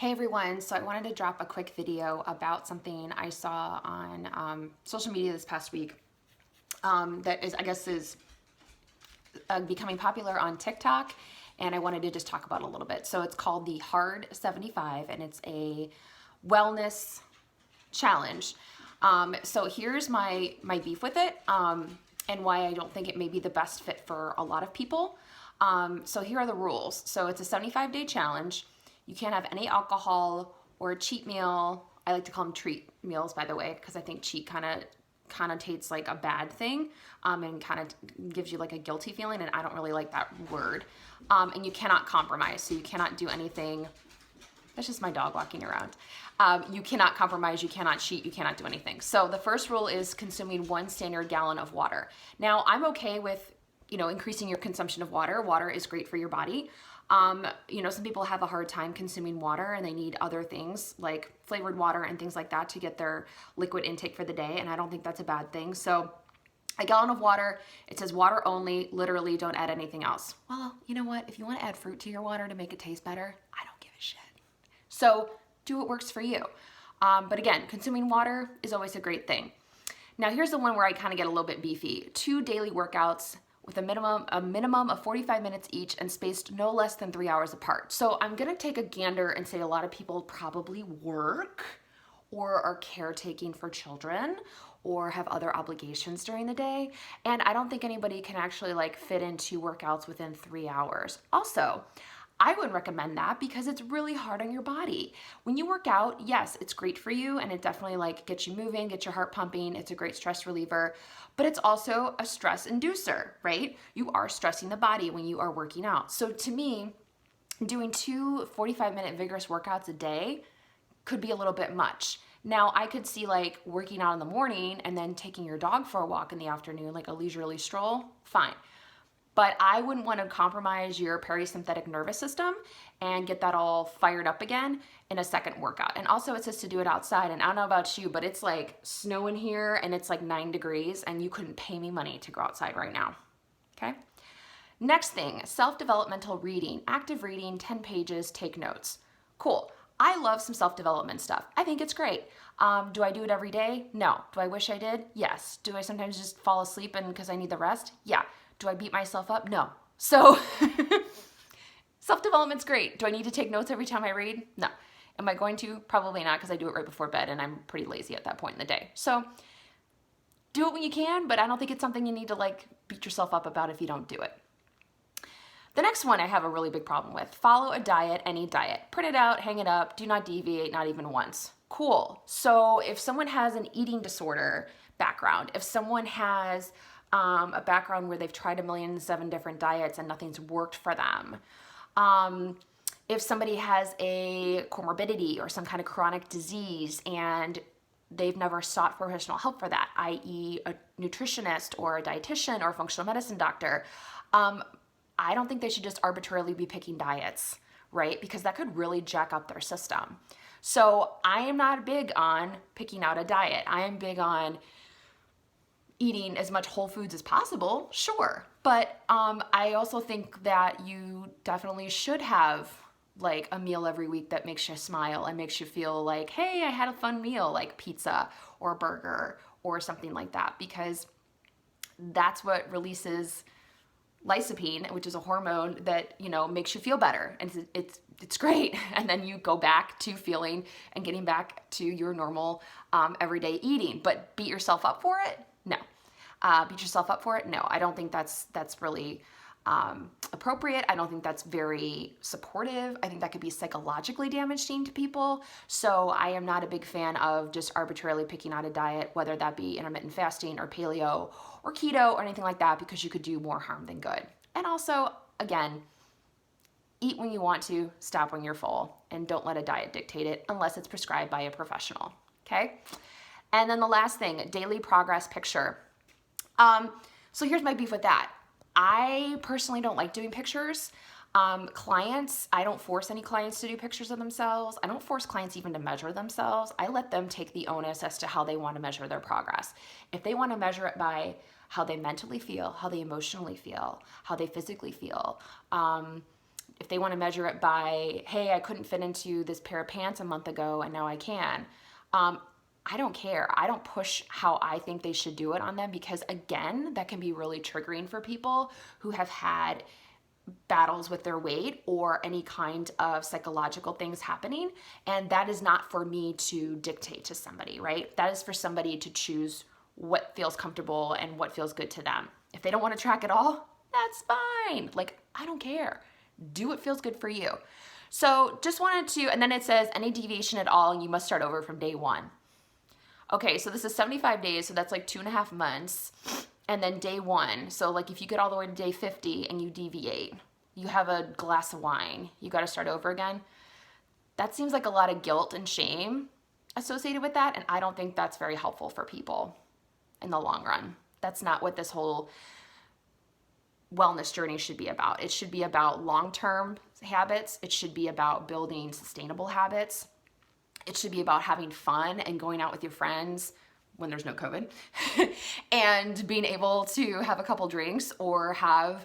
Hey everyone, so I wanted to drop a quick video about something I saw on social media this past week that is becoming popular on TikTok, and I wanted to just talk about it a little bit. So it's called the Hard 75, and it's a wellness challenge. So here's my beef with it, and why I don't think it may be the best fit for a lot of people. So here are the rules. So it's a 75-day challenge. You can't have any alcohol or a cheat meal. I like to call them treat meals, by the way, because I think cheat kind of connotates like a bad thing, and kind of gives you like a guilty feeling, and I don't really like that word. And you cannot compromise, so you cannot do anything. That's just my dog walking around. You cannot compromise, you cannot cheat, you cannot do anything. So the first rule is consuming 1 standard gallon of water. Now, I'm okay with, increasing your consumption of water. Water is great for your body. Some people have a hard time consuming water and they need other things like flavored water and things like that to get their liquid intake for the day. And I don't think that's a bad thing. So a gallon of water, it says water only, literally don't add anything else. Well, you know what? If you want to add fruit to your water to make it taste better, I don't give a shit. So do what works for you. But again, consuming water is always a great thing. Now here's the one where I kind of get a little bit beefy. 2 daily workouts with a minimum of 45 minutes each and spaced no less than 3 hours apart. So I'm gonna take a gander and say a lot of people probably work or are caretaking for children or have other obligations during the day. And I don't think anybody can actually fit in 2 workouts within 3 hours. Also, I would recommend that because it's really hard on your body. When you work out, yes, it's great for you and it definitely gets you moving, gets your heart pumping. It's a great stress reliever, but it's also a stress inducer, right? You are stressing the body when you are working out. So to me, doing 2 45-minute vigorous workouts a day could be a little bit much. Now, I could see working out in the morning and then taking your dog for a walk in the afternoon, like a leisurely stroll, fine. But I wouldn't want to compromise your parasympathetic nervous system and get that all fired up again in a second workout. And also it says to do it outside. And I don't know about you, but it's snowing here and it's 9 degrees and you couldn't pay me money to go outside right now. Okay. Next thing, self-developmental reading, active reading, 10 pages, take notes. Cool. I love some self-development stuff. I think it's great. Do I do it every day? No. Do I wish I did? Yes. Do I sometimes just fall asleep because I need the rest? Yeah. Do I beat myself up? No. So self-development's great. Do I need to take notes every time I read? No. Am I going to? Probably not, because I do it right before bed and I'm pretty lazy at that point in the day. So do it when you can, but I don't think it's something you need to beat yourself up about if you don't do it. The next one I have a really big problem with. Follow a diet, any diet. Print it out, hang it up, do not deviate, not even once. Cool. So if someone has an eating disorder background, if someone has a background where they've tried 1,000,007 different diets and nothing's worked for them, if somebody has a comorbidity or some kind of chronic disease and they've never sought professional help for that, i.e. a nutritionist or a dietitian or a functional medicine doctor, I don't think they should just arbitrarily be picking diets, right? Because that could really jack up their system. So I am not big on picking out a diet. I am big on eating as much whole foods as possible, sure. But I also think that you definitely should have a meal every week that makes you smile and makes you feel hey, I had a fun meal, like pizza or a burger or something like that, because that's what releases lycopene, which is a hormone that, makes you feel better. And it's great. And then you go back to feeling and getting back to your normal everyday eating. But beat yourself up for it? No. Beat yourself up for it? No. I don't think that's really appropriate. I don't think that's very supportive. I think that could be psychologically damaging to people. So I am not a big fan of just arbitrarily picking out a diet, whether that be intermittent fasting or paleo or keto or anything like that, because you could do more harm than good. And also, again, eat when you want to, stop when you're full, and don't let a diet dictate it unless it's prescribed by a professional. Okay? And then the last thing, daily progress picture. So here's my beef with that. I personally don't like doing pictures. Clients, I don't force any clients to do pictures of themselves. I don't force clients even to measure themselves. I let them take the onus as to how they want to measure their progress. If they want to measure it by how they mentally feel, how they emotionally feel, how they physically feel, If they want to measure it by, hey, I couldn't fit into this pair of pants a month ago and now I can. I don't care. I don't push how I think they should do it on them, because again, that can be really triggering for people who have had battles with their weight or any kind of psychological things happening. And that is not for me to dictate to somebody, right? That is for somebody to choose what feels comfortable and what feels good to them. If they don't want to track at all, that's fine. Like, I don't care. Do what feels good for you. So just wanted to, and then it says any deviation at all, you must start over from day one. Okay, so this is 75 days, so that's like 2.5 months. And then day one, so like if you get all the way to day 50 and you deviate, you have a glass of wine, you got to start over again. That seems like a lot of guilt and shame associated with that, and I don't think that's very helpful for people in the long run. That's not what this whole wellness journey should be about. It should be about long-term habits. It should be about building sustainable habits. It should be about having fun and going out with your friends when there's no COVID and being able to have a couple drinks or have,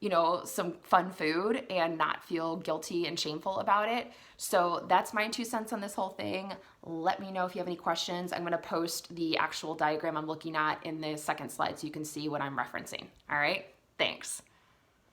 you know, some fun food and not feel guilty and shameful about it. So that's my 2 cents on this whole thing. Let me know if you have any questions. I'm going to post the actual diagram I'm looking at in the second slide so you can see what I'm referencing. All right. Thanks.